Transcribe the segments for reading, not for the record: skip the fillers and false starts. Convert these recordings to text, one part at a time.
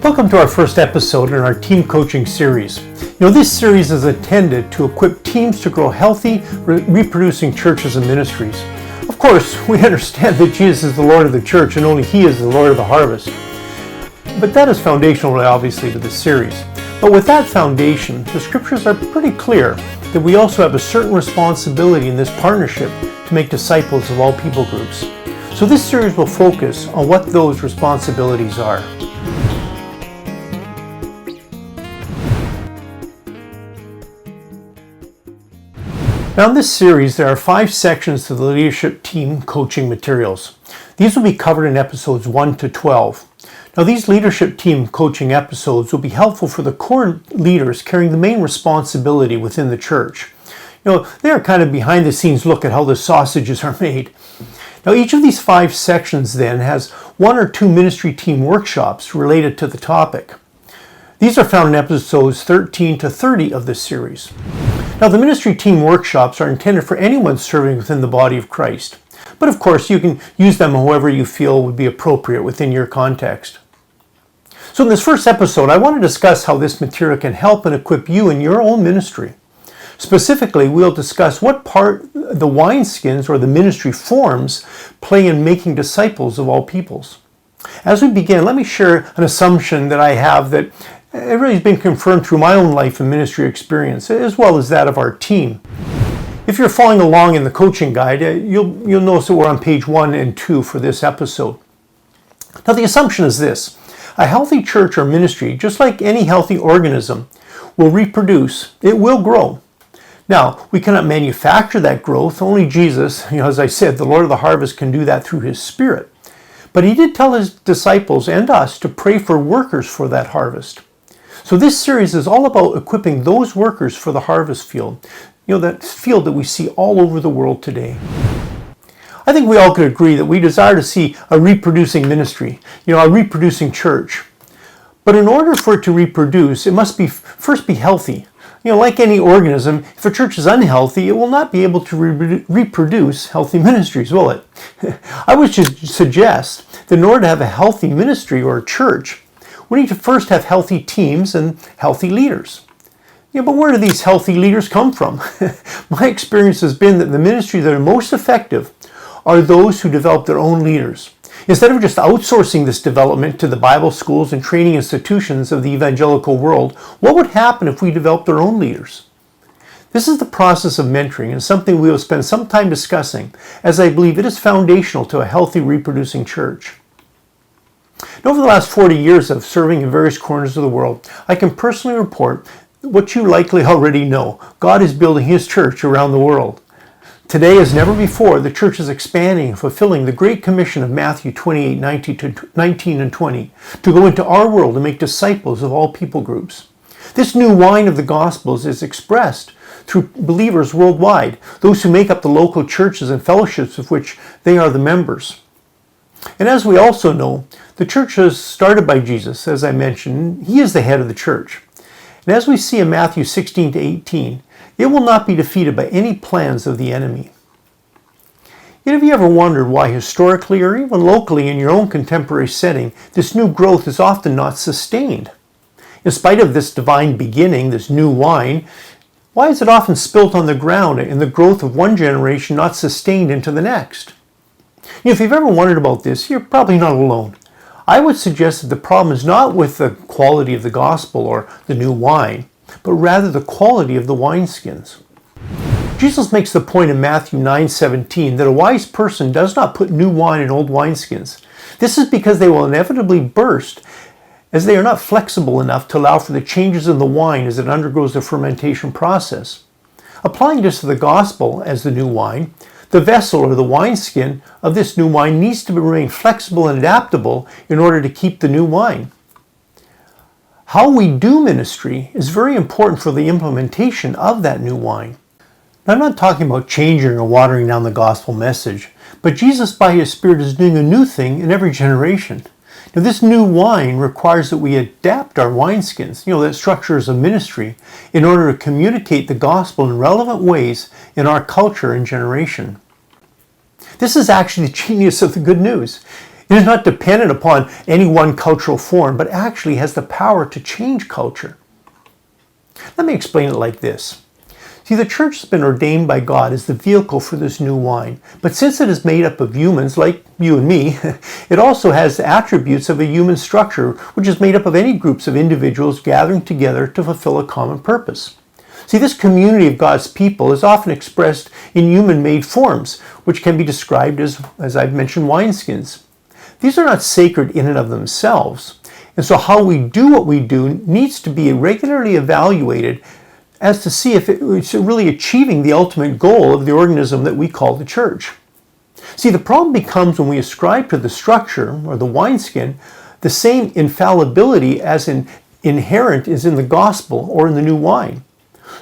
Welcome to our first episode in our team coaching series. This series is intended to equip teams to grow healthy, reproducing churches and ministries. Of course, we understand that Jesus is the Lord of the church and only He is the Lord of the harvest. But that is foundational, obviously, to this series. But with that foundation, the scriptures are pretty clear that we also have a certain responsibility in this partnership to make disciples of all people groups. So this series will focus on what those responsibilities are. Now in this series, there are 5 sections to the leadership team coaching materials. These will be covered in episodes 1 to 12. Now these leadership team coaching episodes will be helpful for the core leaders carrying the main responsibility within the church. They are kind of behind the scenes look at how the sausages are made. Now each of these 5 sections then has 1 or 2 ministry team workshops related to the topic. These are found in episodes 13 to 30 of this series. Now the ministry team workshops are intended for anyone serving within the body of Christ. But of course you can use them however you feel would be appropriate within your context. So in this first episode, I want to discuss how this material can help and equip you in your own ministry. Specifically, we'll discuss what part the wineskins or the ministry forms play in making disciples of all peoples. As we begin, let me share an assumption that I have that it really has been confirmed through my own life and ministry experience, as well as that of our team. If you're following along in the coaching guide, you'll notice that we're on page 1 and 2 for this episode. Now the assumption is this: a healthy church or ministry, just like any healthy organism, will reproduce, it will grow. Now, we cannot manufacture that growth. Only Jesus, as I said, the Lord of the harvest, can do that through His Spirit. But He did tell His disciples and us to pray for workers for that harvest. So this series is all about equipping those workers for the harvest field, that field that we see all over the world today. I think we all could agree that we desire to see a reproducing ministry, a reproducing church. But in order for it to reproduce, it must first be healthy. Like any organism, if a church is unhealthy, it will not be able to reproduce healthy ministries, will it? I would suggest that in order to have a healthy ministry or a church, we need to first have healthy teams and healthy leaders. But where do these healthy leaders come from? My experience has been that the ministries that are most effective are those who develop their own leaders. Instead of just outsourcing this development to the Bible schools and training institutions of the evangelical world, what would happen if we developed our own leaders? This is the process of mentoring and something we will spend some time discussing, as I believe it is foundational to a healthy reproducing church. And over the last 40 years of serving in various corners of the world, I can personally report what you likely already know. God is building His church around the world. Today, as never before, the church is expanding and fulfilling the Great Commission of Matthew 28:19 and 20, to go into our world and make disciples of all people groups. This new wine of the Gospels is expressed through believers worldwide, those who make up the local churches and fellowships of which they are the members. And as we also know, the church was started by Jesus, as I mentioned. He is the head of the church. And as we see in Matthew 16-18, it will not be defeated by any plans of the enemy. Yet have you ever wondered why historically or even locally in your own contemporary setting, this new growth is often not sustained? In spite of this divine beginning, this new wine, why is it often spilt on the ground and the growth of one generation not sustained into the next? If you've ever wondered about this, you're probably not alone. I would suggest that the problem is not with the quality of the gospel or the new wine, but rather the quality of the wineskins. Jesus makes the point in Matthew 9:17 that a wise person does not put new wine in old wineskins. This is because they will inevitably burst, as they are not flexible enough to allow for the changes in the wine as it undergoes the fermentation process. Applying this to the gospel as the new wine, the vessel or the wineskin of this new wine needs to remain flexible and adaptable in order to keep the new wine. How we do ministry is very important for the implementation of that new wine. Now, I'm not talking about changing or watering down the gospel message, but Jesus by His Spirit is doing a new thing in every generation. Now, this new wine requires that we adapt our wineskins, that structure as a ministry, in order to communicate the gospel in relevant ways in our culture and generation. This is actually the genius of the good news. It is not dependent upon any one cultural form, but actually has the power to change culture. Let me explain it like this. See, the church has been ordained by God as the vehicle for this new wine. But since it is made up of humans, like you and me, it also has the attributes of a human structure, which is made up of any groups of individuals gathering together to fulfill a common purpose. See, this community of God's people is often expressed in human-made forms, which can be described as I've mentioned, wineskins. These are not sacred in and of themselves, and so how we do what we do needs to be regularly evaluated as to see if it's really achieving the ultimate goal of the organism that we call the church. See, the problem becomes when we ascribe to the structure, or the wineskin, the same infallibility as inherent is in the gospel or in the new wine.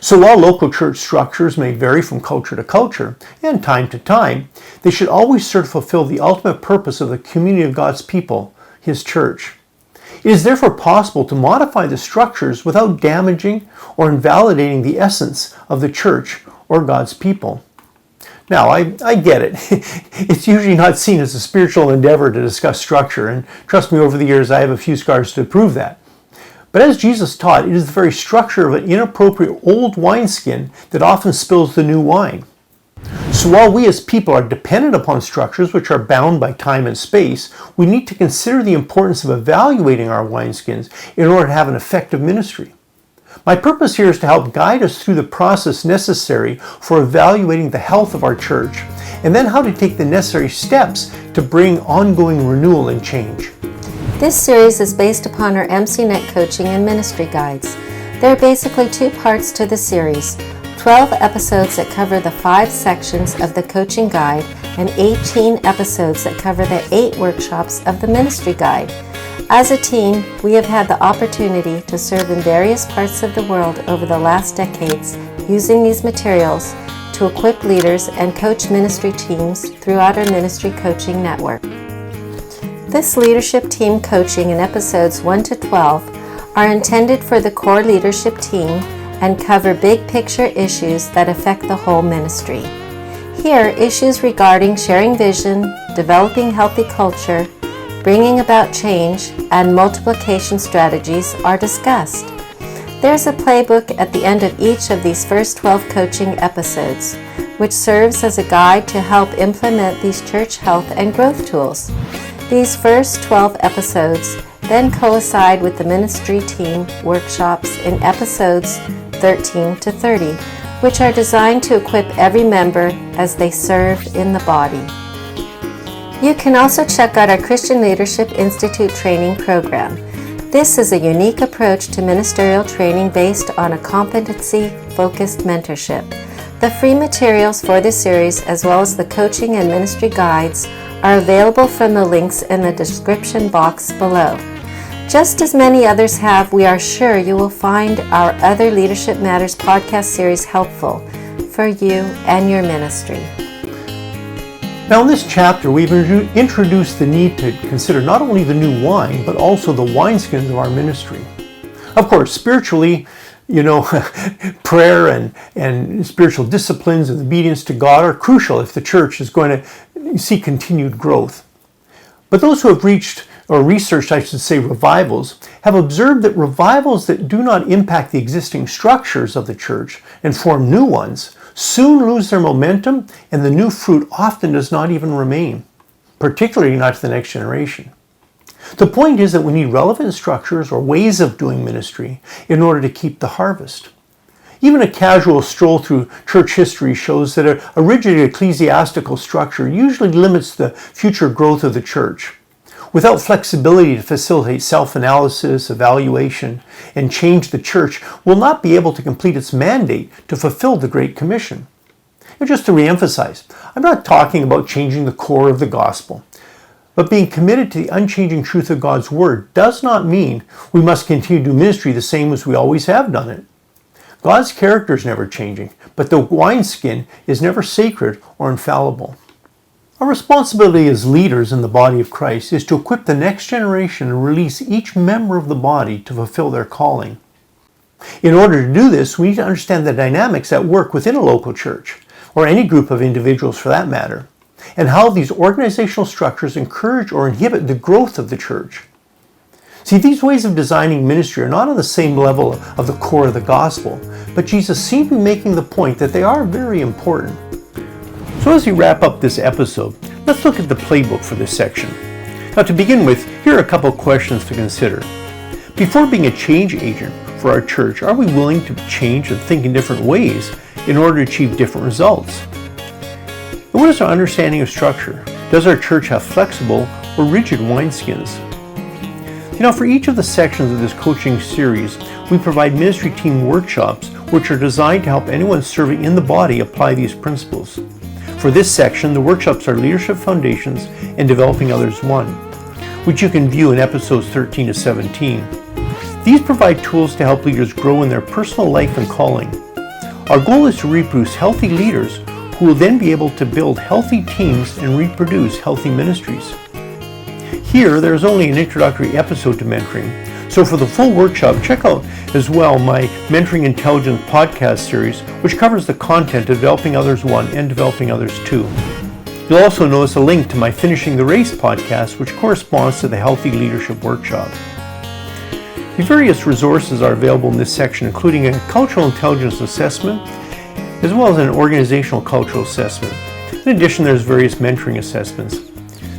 So while local church structures may vary from culture to culture and time to time, they should always serve to fulfill the ultimate purpose of the community of God's people, His church. It is therefore possible to modify the structures without damaging or invalidating the essence of the church or God's people. Now, I get it. It's usually not seen as a spiritual endeavor to discuss structure, and trust me, over the years I have a few scars to prove that. But as Jesus taught, it is the very structure of an inappropriate old wineskin that often spills the new wine. So while we as people are dependent upon structures which are bound by time and space, we need to consider the importance of evaluating our wineskins in order to have an effective ministry. My purpose here is to help guide us through the process necessary for evaluating the health of our church, and then how to take the necessary steps to bring ongoing renewal and change. This series is based upon our MCNet coaching and ministry guides. There are basically two parts to the series: 12 episodes that cover the 5 sections of the coaching guide, and 18 episodes that cover the 8 workshops of the ministry guide. As a team, we have had the opportunity to serve in various parts of the world over the last decades using these materials to equip leaders and coach ministry teams throughout our ministry coaching network. This leadership team coaching in episodes 1 to 12 are intended for the core leadership team and cover big picture issues that affect the whole ministry. Here, issues regarding sharing vision, developing healthy culture, bringing about change, and multiplication strategies are discussed. There's a playbook at the end of each of these first 12 coaching episodes, which serves as a guide to help implement these church health and growth tools. These first 12 episodes then coincide with the ministry team workshops in episodes 13 to 30, which are designed to equip every member as they serve in the body. You can also check out our Christian Leadership Institute training program. This is a unique approach to ministerial training based on a competency-focused mentorship. The free materials for this series, as well as the coaching and ministry guides, are available from the links in the description box below. Just as many others have, we are sure you will find our other Leadership Matters podcast series helpful for you and your ministry. Now in this chapter, we've introduced the need to consider not only the new wine, but also the wineskins of our ministry. Of course, spiritually, prayer and spiritual disciplines and obedience to God are crucial if the church is going to see continued growth. But those who have researched, revivals, have observed that revivals that do not impact the existing structures of the church and form new ones soon lose their momentum, and the new fruit often does not even remain, particularly not to the next generation. The point is that we need relevant structures or ways of doing ministry in order to keep the harvest. Even a casual stroll through church history shows that a rigid ecclesiastical structure usually limits the future growth of the church. Without flexibility to facilitate self-analysis, evaluation, and change, the church will not be able to complete its mandate to fulfill the Great Commission. And just to reemphasize, I'm not talking about changing the core of the gospel, but being committed to the unchanging truth of God's Word does not mean we must continue to do ministry the same as we always have done it. God's character is never changing, but the wineskin is never sacred or infallible. Our responsibility as leaders in the body of Christ is to equip the next generation and release each member of the body to fulfill their calling. In order to do this, we need to understand the dynamics at work within a local church, or any group of individuals for that matter. and how these organizational structures encourage or inhibit the growth of the church. See, these ways of designing ministry are not on the same level of the core of the gospel, but Jesus seemed to be making the point that they are very important. So as we wrap up this episode, let's look at the playbook for this section. Now, to begin with, here are a couple of questions to consider. Before being a change agent for our church, are we willing to change and think in different ways in order to achieve different results? And what is our understanding of structure? Does our church have flexible or rigid wineskins? Now, for each of the sections of this coaching series, we provide ministry team workshops which are designed to help anyone serving in the body apply these principles. For this section, the workshops are Leadership Foundations and Developing Others 1, which you can view in episodes 13 to 17. These provide tools to help leaders grow in their personal life and calling. Our goal is to reproduce healthy leaders who will then be able to build healthy teams and reproduce healthy ministries. Here, there is only an introductory episode to mentoring, so for the full workshop, check out as well my Mentoring Intelligence podcast series, which covers the content of Developing Others 1 and Developing Others 2. You'll also notice a link to my Finishing the Race podcast, which corresponds to the Healthy Leadership Workshop. The various resources are available in this section, including a cultural intelligence assessment, as well as an organizational cultural assessment. In addition, there's various mentoring assessments.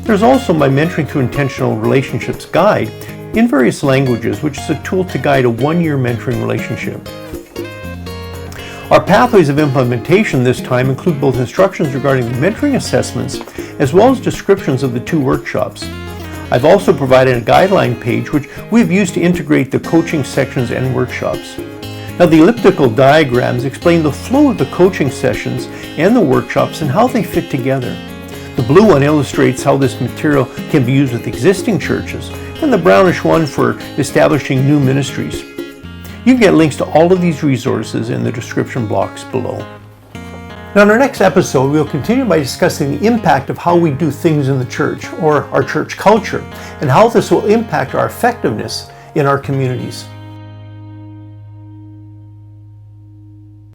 There's also my Mentoring Through Intentional Relationships guide in various languages, which is a tool to guide a one-year mentoring relationship. Our pathways of implementation this time include both instructions regarding the mentoring assessments as well as descriptions of the two workshops. I've also provided a guideline page which we've used to integrate the coaching sections and workshops. Now, the elliptical diagrams explain the flow of the coaching sessions and the workshops and how they fit together. The blue one illustrates how this material can be used with existing churches, and the brownish one for establishing new ministries. You can get links to all of these resources in the description blocks below. Now, in our next episode, we'll continue by discussing the impact of how we do things in the church, or our church culture, and how this will impact our effectiveness in our communities.